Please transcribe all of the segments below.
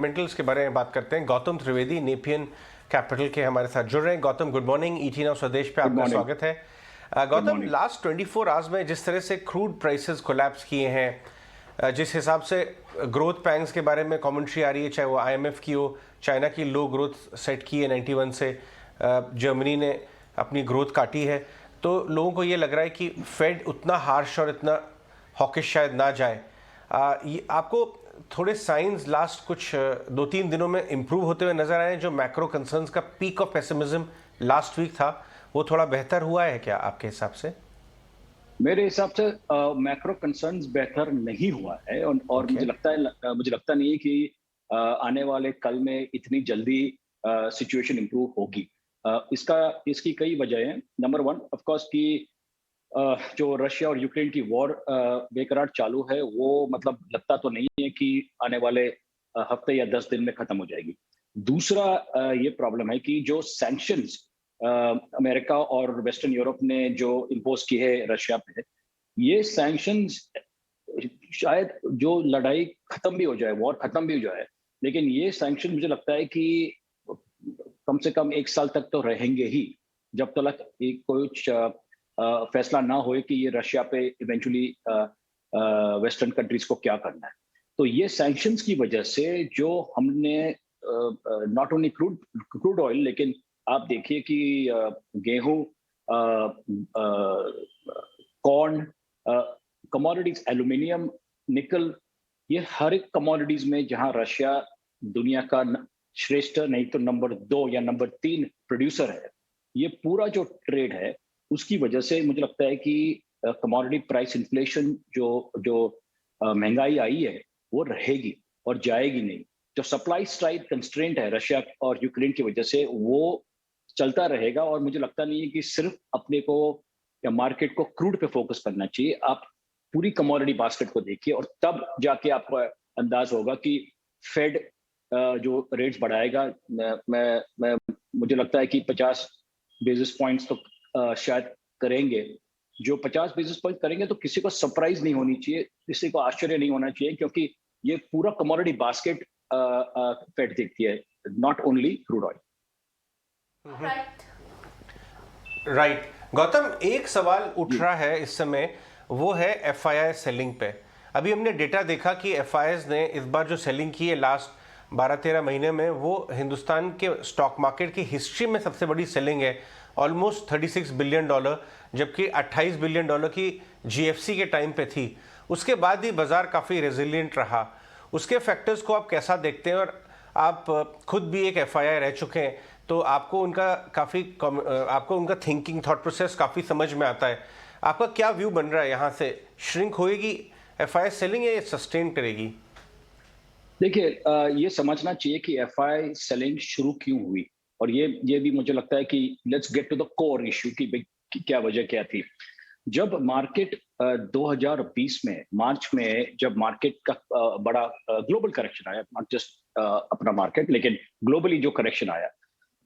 Fundamentals के बारे में बात करते हैं। गौतम त्रिवेदी नेपियन कैपिटल के हमारे साथ जुड़ रहे हैं। Gautam, good morning. ET now स्वदेश पे गुड आपका मॉर्निंग। स्वागत है। Good Gautam, morning. Last 24 hours में जिस तरह से क्रूड प्राइसेस कोलैप्स किए हैं, जिस हिसाब से ग्रोथ पैंग्स के बारे में कमेंट्री आ रही है, चाहे वो आईएमएफ की हो, चाइना की लो ग्रोथ सेट की है 91 से, जर्मनी ने अपनी ग्रोथ काटी है, तो लोगों को ये लग रहा है कि फेड उतना हार्श और इतना हॉकिश शायद ना जाए। ये आपको थोड़े साइंस लास्ट कुछ 2-3 दिनों में इंप्रूव होते हुए नजर आए हैं? जो मैक्रो कंसर्न्स का peak of pessimism last week था, वो थोड़ा बेहतर हुआ है क्या आपके हिसाब से? मेरे हिसाब से मैक्रो कंसर्न्स बेहतर नहीं हुआ है और ओके। मुझे लगता नहीं है कि आने वाले कल में इतनी जल्दी सिचुएशन इंप्रूव होगी। इसकी कई वजह हैं। नंबर वन, ऑफ कोर्स कि जो रशिया और यूक्रेन की वॉर बेकरार चालू है, वो मतलब लगता तो नहीं है कि आने वाले हफ्ते या 10 दिन में खत्म हो जाएगी। दूसरा ये प्रॉब्लम है कि जो सैंक्शंस अमेरिका और वेस्टर्न यूरोप ने जो इम्पोज की है रशिया पे, ये सैंक्शंस शायद जो लड़ाई खत्म भी हो जाए, वॉर खत्म भी हो जाए, लेकिन ये सैंक्शन मुझे लगता है कि कम से कम 1 साल तक तो रहेंगे ही, जब तक एक कुछ फैसला ना होए कि ये रशिया पे इवेंचुअली वेस्टर्न कंट्रीज को क्या करना है। तो ये सैंक्शंस की वजह से जो हमने not only crude crude oil, लेकिन आप देखिए कि गेहूं, कॉर्न, कमोडिटीज, एल्यूमिनियम, निकल, ये हर एक कमोडिटीज में जहां रशिया दुनिया का श्रेष्ठ नहीं तो नंबर 2 या नंबर 3 प्रोड्यूसर है, ये पूरा जो ट्रेड है उसकी वजह से मुझे लगता है कि कमोडिटी प्राइस इन्फ्लेशन जो जो महंगाई आई है वो रहेगी और जाएगी नहीं। जो सप्लाई साइड कंस्ट्रेंट है रशिया और यूक्रेन की वजह से, वो चलता रहेगा और मुझे लगता नहीं है कि सिर्फ अपने को या मार्केट को क्रूड पे फोकस करना चाहिए। आप पूरी कमोडिटी बास्केट को देखिए और तब जाके आपको अंदाज होगा कि फेड जो रेट्स बढ़ाएगा, मैं मुझे लगता है कि 50 बेसिस पॉइंट्स तो शायद करेंगे। जो 50 बेसिस पॉइंट करेंगे तो किसी को सरप्राइज नहीं होनी चाहिए, किसी को आश्चर्य नहीं होना चाहिए, क्योंकि ये पूरा कमोडिटी बास्केट फेड देखती है, not only crude oil. Right. Gautam, एक सवाल उठ जी। रहा है इस समय, वो है एफआईआई सेलिंग पे। अभी हमने डेटा देखा कि एफआईआईज ने इस बार जो सेलिंग की है लास्ट 12-13 महीने में, वो हिंदुस्तान के स्टॉक मार्केट की हिस्ट्री में सबसे बड़ी सेलिंग है, ऑलमोस्ट $36 बिलियन, जबकि $28 बिलियन की जीएफसी के टाइम पे थी। उसके बाद ही बाजार काफ़ी रेजिलियंट रहा। उसके फैक्टर्स को आप कैसा देखते हैं? और आप खुद भी एक एफआईआई रह चुके हैं, तो आपको उनका थिंकिंग थॉट प्रोसेस काफ़ी समझ में आता है। आपका क्या व्यू बन रहा है यहाँ से? श्रिंक होएगी एफआईआई सेलिंग या ये सस्टेन करेगी? देखिए, ये समझना चाहिए कि एफआई सेलिंग शुरू क्यों हुई, और ये भी मुझे लगता है कि let's get to the core issue कि भाई क्या वजह क्या थी। जब मार्केट 2020 में मार्च में, जब मार्केट का बड़ा ग्लोबल करेक्शन आया, नॉट जस्ट अपना मार्केट लेकिन ग्लोबली जो करेक्शन आया,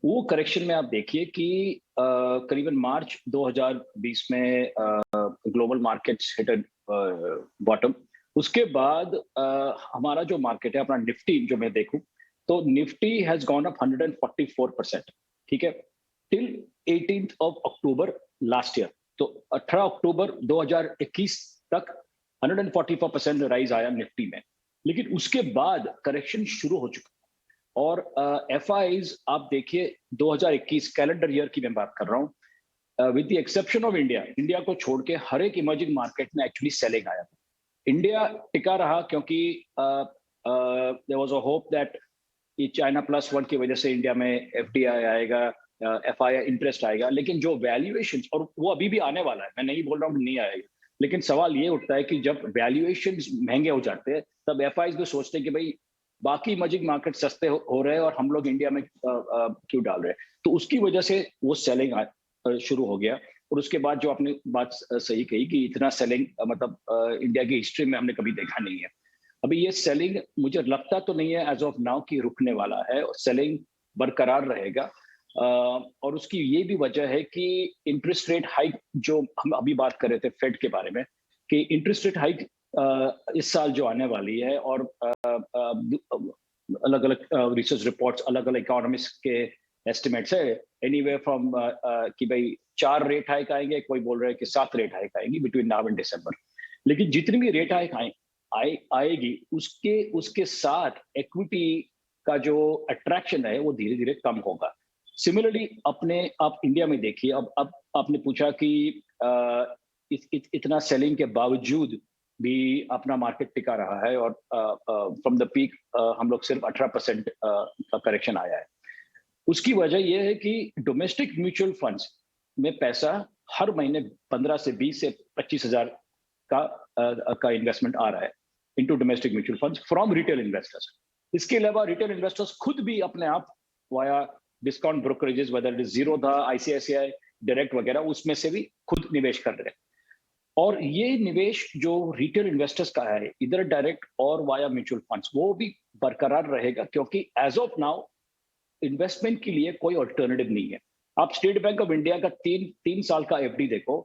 वो करेक्शन में आप देखिए कि करीबन मार्च 2020 में ग्लोबल मार्केट्स हिट बॉटम। उसके बाद हमारा जो मार्केट है, अपना निफ्टी जो मैं देखूं, तो निफ्टी हैज गॉन अप 144%। ठीक है, till 18th of October last year. तो 18 अक्टूबर 2021 तक 144% राइज आया निफ्टी में। लेकिन उसके बाद करेक्शन शुरू हो चुका, और एफ आप देखिए 2021 कैलेंडर ईयर की मैं बात कर रहा हूँ, with the exception of India, India को छोड़ के हर एक इमर्जिंग मार्केट में एक्चुअली सेलिंग आया था। इंडिया टिका रहा क्योंकि there was a hope that कि चाइना प्लस वन की वजह से इंडिया में एफडीआई आएगा, एफआईआई इंटरेस्ट आएगा। लेकिन जो वैल्यूएशन, और वो अभी भी आने वाला है, मैं नहीं बोल रहा हूँ नहीं आएगा, लेकिन सवाल ये उठता है कि जब वैल्यूएशन महंगे हो जाते हैं, तब एफआईज भी सोचते हैं कि भाई बाकी इमर्जिंग मार्केट सस्ते हो रहे हैं और हम लोग इंडिया में क्यों डाल रहे हैं। तो उसकी वजह से वो सेलिंग शुरू हो गया। और उसके बाद जो आपने बात सही कही कि इतना सेलिंग मतलब इंडिया की हिस्ट्री में हमने कभी देखा नहीं है। अभी ये सेलिंग मुझे लगता तो नहीं है एज ऑफ नाउ कि रुकने वाला है, और सेलिंग बरकरार रहेगा। और उसकी ये भी वजह है कि इंटरेस्ट रेट हाइक, जो हम अभी बात कर रहे थे फेड के बारे में, कि इंटरेस्ट रेट हाइक इस साल जो आने वाली है, और अलग अलग रिसर्च रिपोर्ट्स, अलग अलग इकोनॉमिस्ट के एस्टिमेट्स है, एनीवेयर फ्रॉम कि भाई 4 रेट हाइक आएंगे, कोई बोल रहा है कि 7 रेट हाइक आएंगी बिटवीन नाउ एंड दिसंबर। लेकिन जितनी भी रेट हाइक आएगी, उसके उसके साथ इक्विटी का जो अट्रैक्शन है वो धीरे धीरे कम होगा। सिमिलरली अपने आप इंडिया में देखिए, अब आपने पूछा कि इतना सेलिंग के बावजूद भी अपना मार्केट टिका रहा है, और फ्रॉम द पीक हम लोग सिर्फ 18% का करेक्शन आया है। उसकी वजह यह है कि डोमेस्टिक म्यूचुअल फंड्स में पैसा हर महीने 15 से 20 से 25 हजार का इन्वेस्टमेंट आ रहा है into domestic mutual funds from retail investors. इसके अलावा रिटेल इन्वेस्टर्स खुद भी अपने आप via discount brokerages, whether it is Zerodha, ICICI direct वगैरह, उसमें से भी खुद निवेश कर रहे हैं। और ये निवेश जो रिटेल इन्वेस्टर्स का है, इधर डायरेक्ट और वाया म्यूचुअल फंड्स, वो भी बरकरार रहेगा, क्योंकि एज ऑफ नाउ इन्वेस्टमेंट के लिए कोई ऑल्टरनेटिव नहीं है। आप स्टेट बैंक ऑफ इंडिया का 3 साल का एफडी देखो,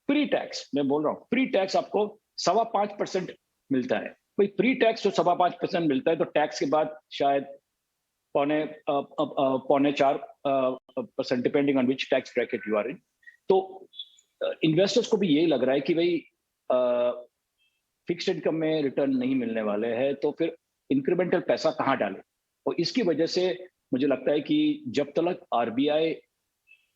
प्री टैक्स, मैं बोल रहा हूँ, प्री टैक्स आपको 5.25% मिलता है। भाई प्री टैक्स जो 5.25% मिलता है, तो टैक्स के बाद शायद पौने 4%, depending on which tax bracket you are in. तो इन्वेस्टर्स को भी यही लग रहा है कि भाई फिक्स्ड इनकम में रिटर्न नहीं मिलने वाले हैं, तो फिर इंक्रीमेंटल पैसा कहाँ डालें। और इसकी वजह से मुझे लगता है कि जब तक आरबीआई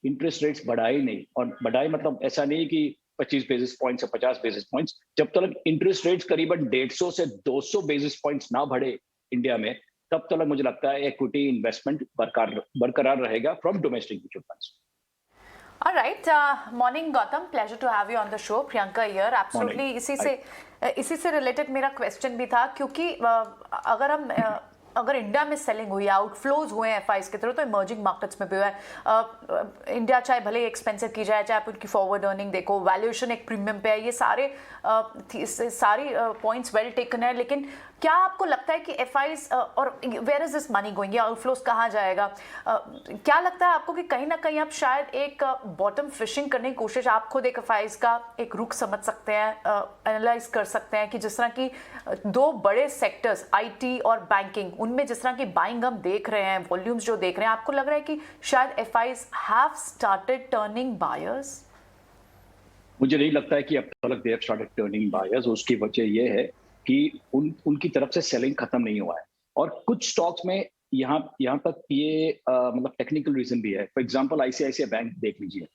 इंटरेस्ट रेट्स बढ़ाए नहीं, और बढ़ाए मतलब ऐसा नहीं कि 25 बेसिस पॉइंट्स या 50 बेसिस पॉइंट्स, जब तक इंटरेस्ट रेट्स करीबन 150 से 200 बेसिस पॉइंट्स ना बढ़े इंडिया में, तब तक मुझे लगता है इक्विटी इन्वेस्टमेंट बरकरार रहेगा from domestic mutual funds. All right, morning Gautam, pleasure to have you on the show. Priyanka here. Absolutely, इसी से रिलेटेड मेरा क्वेश्चन भी था, क्योंकि अगर इंडिया में सेलिंग हुई, आउटफ्लोज हुए हैं एफआईज के थ्रू, तो इमर्जिंग मार्केट्स में भी हुआ है। इंडिया चाहे भले ही एक्सपेंसिव की जाए, चाहे आप उनकी फॉरवर्ड अर्निंग देखो, वैल्यूएशन एक प्रीमियम पे है, ये सारी पॉइंट्स वेल टेकन है। लेकिन क्या आपको लगता है कि एफआईज और where is this money going, ये आउटफ्लोज कहाँ जाएगा? क्या लगता है आपको कि कहीं ना कहीं आप शायद एक बॉटम फिशिंग करने की कोशिश, आप खुद एक एफआईज का एक रुख समझ सकते हैं, एनालाइज कर सकते हैं कि जिस तरह की 2 बड़े सेक्टर्स आईटी और बैंकिंग, उनमें जिस तरह की बाइंग हम देख रहे हैं, वॉल्यूम्स जो देख रहे हैं, आपको लग रहा है कि शायद FIIs have started turning buyers? मुझे नहीं लगता है कि अब तक they have started turning buyers. उसकी वजह यह है कि उनकी तरफ से सेलिंग खत्म नहीं हुआ है, और कुछ स्टॉक्स में यहाँ तक ये मतलब टेक्निकल रीजन भी है। फॉर एग्जांपल आईसीआईसीआई बैंक देख लीजिए,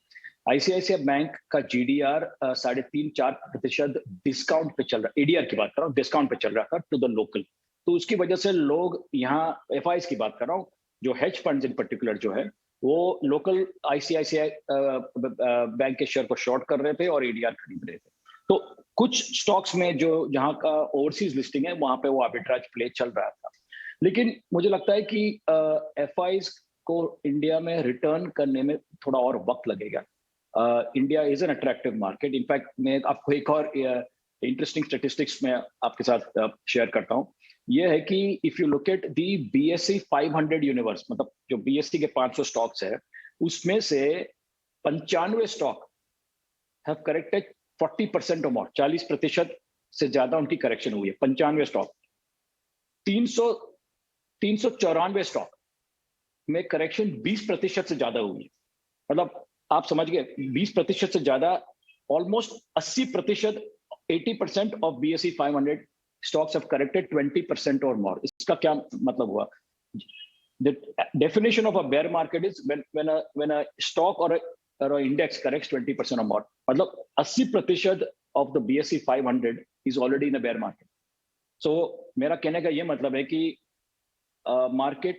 आईसीआईसीआई बैंक का जीडीआर 3.5-4% डिस्काउंट पे चल रहा है। एडीआर की बात कर रहा हूँ, डिस्काउंट पे चल रहा था टू द लोकल। तो उसकी वजह से लोग यहाँ, एफआईज की बात कर रहा हूँ, जो हेज फंड्स इन पर्टिकुलर जो है, वो लोकल आईसीआईसीआई बैंक के शेयर को शॉर्ट कर रहे थे और एडीआर खरीद रहे थे। तो कुछ स्टॉक्स में जो जहां का ओवरसीज लिस्टिंग है, वहां पे वो आर्बिट्राज प्ले चल रहा था। लेकिन मुझे लगता है कि एफआईज को इंडिया में रिटर्न करने में थोड़ा और वक्त लगेगा। India is an attractive market. In fact मैं आपको एक और इंटरेस्टिंग स्टेटिस्टिक्स में आपके साथ शेयर करता हूँ। ये है कि if you look at the BSE 500 universe, मतलब जो बीएसई के 500 स्टॉक्स है, उसमें से 95 स्टॉक हैव करेक्टेड 40% और मोर, 40% से ज्यादा उनकी करेक्शन हुई है। 95 स्टॉक, 394 स्टॉक में करेक्शन 20% से ज्यादा हुई है। मतलब आप समझ गए, 20% से ज्यादा, almost 80%, 80% of BSE 500 stocks have corrected 20% or more. इसका क्या मतलब हुआ? The definition of a bear market is when a stock or a index corrects 20% or more. मतलब 80% of the BSE 500 is already in a bear market. So मेरा कहने का ये मतलब है कि मार्केट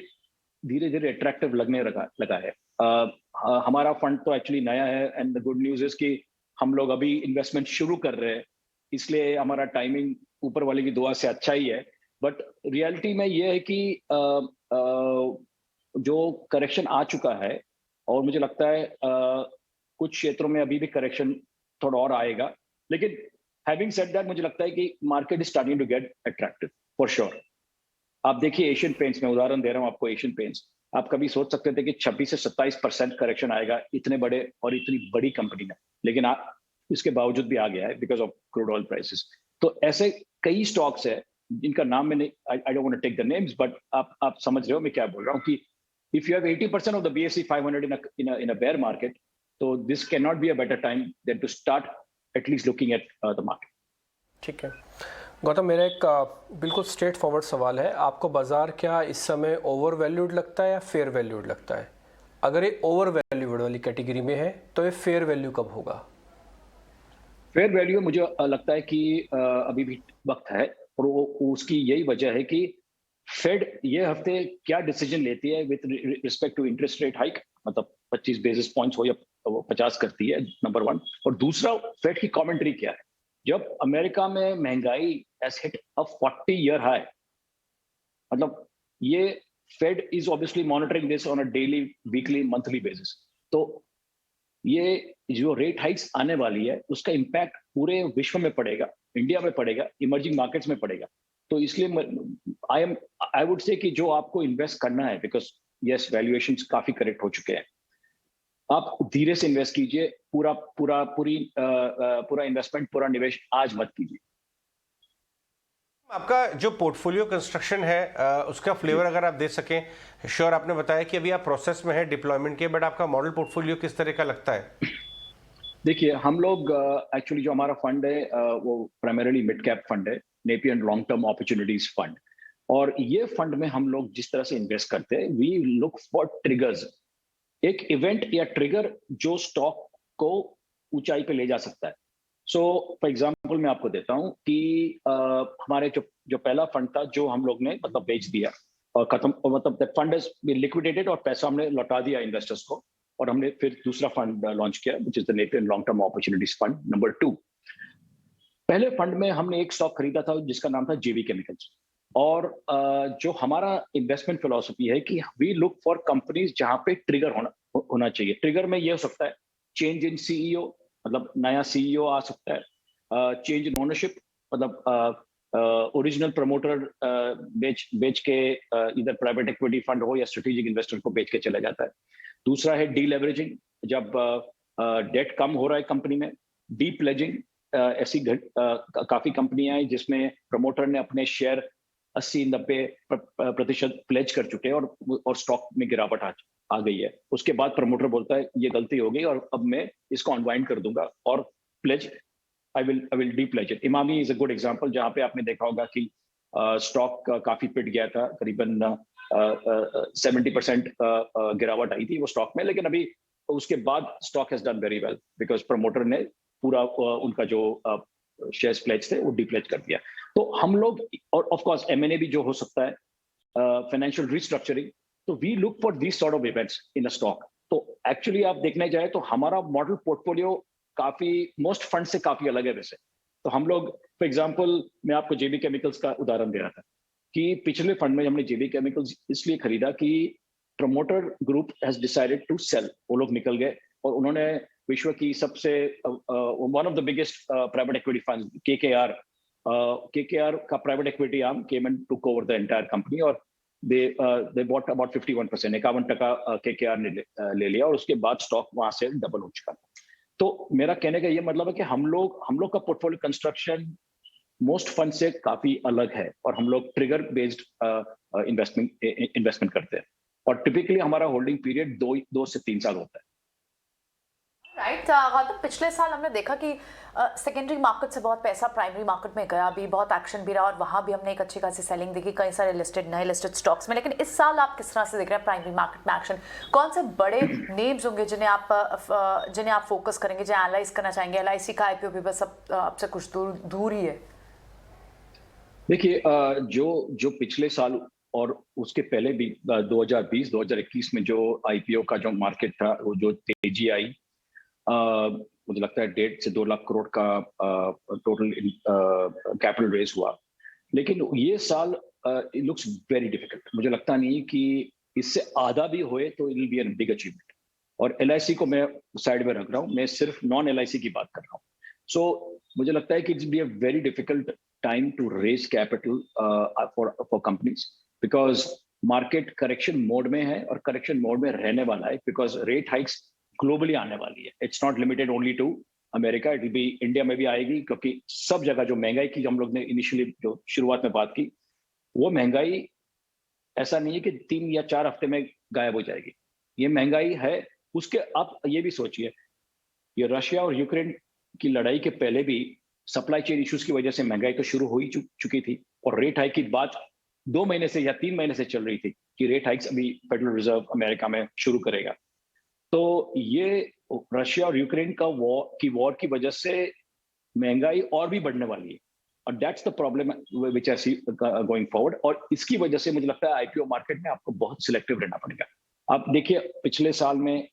धीरे धीरे अट्रैक्टिव लगने लगा है। हमारा फंड तो एक्चुअली नया है, and the good news is कि हम लोग अभी इन्वेस्टमेंट शुरू कर रहे हैं, इसलिए हमारा टाइमिंग ऊपर वाले की दुआ से अच्छा ही है। बट रियलिटी में ये है कि जो करेक्शन आ चुका है, और मुझे लगता है कुछ क्षेत्रों में अभी भी करेक्शन थोड़ा और आएगा। लेकिन हैविंग सेड दैट, मुझे लगता है कि market is starting to get attractive for sure. आप देखिए एशियन पेंट्स में, उदाहरण दे रहा हूं आपको, एशियन पेंट्स, आप कभी सोच सकते थे कि 26 से 27% करेक्शन आएगा इतने बड़े और इतनी बड़ी कंपनी में, लेकिन इसके बावजूद भी आ गया है because of crude oil prices. तो ऐसे कई स्टॉक्स है जिनका नाम मैंने I don't want to take the names, but आप समझ रहे हो मैं क्या बोल रहा हूँ कि if you have 80% of the BSE 500 in a bear market, so this cannot be a better time than to start at least looking at the market. ठीक है गौतम, मेरा एक बिल्कुल स्ट्रेट फॉरवर्ड सवाल है, आपको बाजार क्या इस समय ओवर वैल्यूड लगता है या फेयर वैल्यूड लगता है? अगर ये ओवर वैल्यूड वाली कैटेगरी में है तो ये फेयर वैल्यू कब होगा? फेयर वैल्यू मुझे लगता है कि अभी भी वक्त है, और उसकी यही वजह है कि फेड ये हफ्ते क्या डिसीजन लेती है with respect to interest rate hike, मतलब 25 बेसिस पॉइंट्स हो या 50 करती है, नंबर वन। और दूसरा, फेड की कमेंट्री क्या है। जब अमेरिका में महंगाई has hit a 40-year high, मतलब ये Fed is obviously monitoring this on a daily, weekly, monthly basis. तो ये जो रेट हाइक्स आने वाली है उसका इम्पैक्ट पूरे विश्व में पड़ेगा, इंडिया में पड़ेगा, इमर्जिंग मार्केट्स में पड़ेगा। तो इसलिए आई वुड से कि जो आपको इन्वेस्ट करना है, बिकॉज यस वैल्यूएशंस काफी करेक्ट हो चुके हैं, आप धीरे से इन्वेस्ट कीजिए, पूरा इन्वेस्टमेंट, पूरा निवेश आज मत कीजिए। आपका जो पोर्टफोलियो कंस्ट्रक्शन है उसका फ्लेवर अगर आप दे सकें। श्योर, आपने बताया कि अभी आप प्रोसेस में है डिप्लॉयमेंट के, बट आपका मॉडल पोर्टफोलियो किस तरह का लगता है? देखिए, हम लोग एक्चुअली जो हमारा फंड है वो प्राइमरीली मिड कैप फंड है, Napier and long term opportunities fund. और ये फंड में हम लोग जिस तरह से इन्वेस्ट करते हैं, वी लुक फॉर ट्रिगर्स, एक इवेंट या ट्रिगर जो स्टॉक को ऊंचाई पे ले जा सकता है। सो फॉर एग्जांपल मैं आपको देता हूं कि हमारे जो पहला फंड था जो हम लोग ने मतलब बेच दिया और खत्म, मतलब फंड इज लिक्विडेटेड और पैसा हमने लौटा दिया इन्वेस्टर्स को, और हमने फिर दूसरा फंड लॉन्च किया which is the Napier long term opportunities fund number 2। पहले फंड में हमने एक स्टॉक खरीदा था जिसका नाम था जेवी केमिकल्स, और जो हमारा इन्वेस्टमेंट फिलॉसफी है कि वी लुक फॉर कंपनीज जहां पे ट्रिगर होना चाहिए। ट्रिगर में ये हो सकता है चेंज इन सीईओ, मतलब नया सीईओ आ सकता है, चेंज इन ओनरशिप, मतलब ओरिजिनल प्रमोटर बेच के इधर प्राइवेट इक्विटी फंड हो या स्ट्रेटेजिक इन्वेस्टर को बेच के चला जाता है। दूसरा है डी लेवरेजिंग, जब डेट कम हो रहा है कंपनी में। डी प्लेजिंग, ऐसी काफी कंपनियां हैं जिसमें प्रमोटर ने अपने शेयर 80-90% प्लेज कर चुके हैं और स्टॉक में गिरावट आ गई है। उसके बाद प्रमोटर बोलता है ये गलती हो गई और अब मैं इसको अनवाइंड कर दूंगा और pledge I will de pledge it. Emami is a good example, जहां पे आपने देखा होगा कि स्टॉक काफी पिट गया था, करीबन 70% गिरावट आई थी वो स्टॉक में, लेकिन अभी उसके बाद stock has done very well because promoter ने पूरा उनका जो शेयर्स प्लेज थे वो डिप्लेज कर दिया। तो हम लोग, और ऑफ कोर्स एमएनए भी जो हो सकता है, फाइनेंशियल रिस्ट्रक्चरिंग, तो we look for this sort of events in a stock. तो एक्चुअली आप देखने जाए तो हमारा मॉडल पोर्टफोलियो काफी मोस्ट फंड से काफी अलग है वैसे। तो हम लोग, फॉर एग्जांपल मैं आपको जेबी केमिकल्स का उदाहरण दे रहा था कि पिछले फंड में हमने जेबी केमिकल्स इसलिए खरीदा कि promoter group has decided to sell, वो लोग निकल गए और उन्होंने विश्व की सबसे one of the biggest private equity fund KKR का private equity arm came and took over the entire company, और दे बॉट अबाउट 51%, 51% केकेआर ने ले लिया, और उसके बाद स्टॉक वहां से डबल हो चुका। तो मेरा कहने का ये मतलब है कि हम लोग का पोर्टफोलियो कंस्ट्रक्शन मोस्ट फंड से काफी अलग है, और हम लोग ट्रिगर बेस्ड इन्वेस्टमेंट करते हैं, और टिपिकली हमारा होल्डिंग पीरियड 2 से 3 साल होता है। राइट गौतम, पिछले साल हमने देखा कि सेकेंडरी मार्केट से बहुत पैसा प्राइमरी मार्केट में गया, भी बहुत एक्शन भी रहा, और वहाँ भी हमने एक अच्छी खासी सेलिंग देखी कई सारे नए लिस्टेड स्टॉक्स में। लेकिन इस साल आप किस तरह से देख रहे हैं प्राइमरी मार्केट में एक्शन? कौन से बड़े नेम्स होंगे जिन्हें आप फोकस करेंगे, जिन्हें एनालाइज करना चाहेंगे? LIC का IPO भी बस अब से कुछ दूर ही है। देखिए, जो पिछले साल और उसके पहले भी 2020-2021 में जो IPO का जो मार्केट था, वो जो तेजी आई, मुझे लगता है 1.5 से 2 लाख करोड़ का टोटल कैपिटल रेज हुआ। लेकिन ये साल इट लुक्स वेरी डिफिकल्ट। मुझे लगता नहीं कि इससे आधा भी होए तो it will be a big achievement. और LIC को मैं साइड में रख रहा हूँ, मैं सिर्फ नॉन LIC की बात कर रहा हूँ। सो मुझे लगता है कि it's be a very difficult time to raise capital for companies, because market correction mode में है और करेक्शन मोड में रहने वाला है, बिकॉज रेट हाइक्स ग्लोबली आने वाली है। It's not limited only to America, it will be India में भी आएगी, क्योंकि सब जगह जो महंगाई की हम लोग ने इनिशियली जो शुरुआत में बात की, वो महंगाई ऐसा नहीं है कि 3 या 4 हफ्ते में गायब हो जाएगी। ये महंगाई है। उसके आप ये भी सोचिए, ये रशिया और यूक्रेन की लड़ाई के पहले भी सप्लाई चेन इश्यूज की वजह से महंगाई तो शुरू हो ही चुकी थी, और रेट हाइक की बात 2 महीने से या 3 महीने से चल रही थी कि रेट हाइक्स अभी फेडरल रिजर्व अमेरिका में शुरू करेगा। तो ये रशिया और यूक्रेन का वॉर की वजह से महंगाई और भी बढ़ने वाली है, और that's the problem which I see going forward. और इसकी वजह से मुझे लगता है आईपीओ मार्केट में आपको बहुत सिलेक्टिव रहना पड़ेगा। आप देखिए, पिछले साल में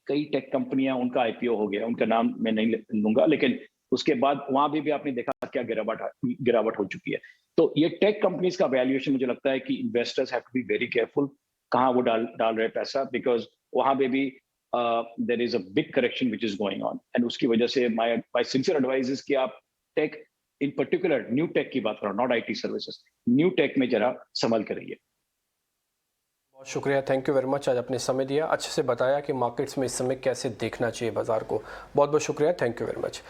कई टेक कंपनियां, उनका आईपीओ हो गया, उनका नाम मैं नहीं लूंगा, लेकिन उसके बाद वहां भी आपने देखा क्या गिरावट हो चुकी है। तो ये टेक कंपनीज का वैल्यूएशन, मुझे लगता है कि investors have to be very careful कहाँ वो डाल रहे पैसा, बिकॉज वहां पे भी there is a big correction which is going on, and उसकी वजह से माय सिंसियर एडवाइस इज कि आप tech, in particular new tech की बात कर रहा हूँ, not IT services, new tech में जरा संभल कर रहिए। बहुत शुक्रिया, थैंक यू वेरी मच। आज अपने समय दिया, अच्छे से बताया कि मार्केट्स में इस समय कैसे देखना चाहिए बाजार को। बहुत बहुत शुक्रिया, थैंक यू वेरी मच।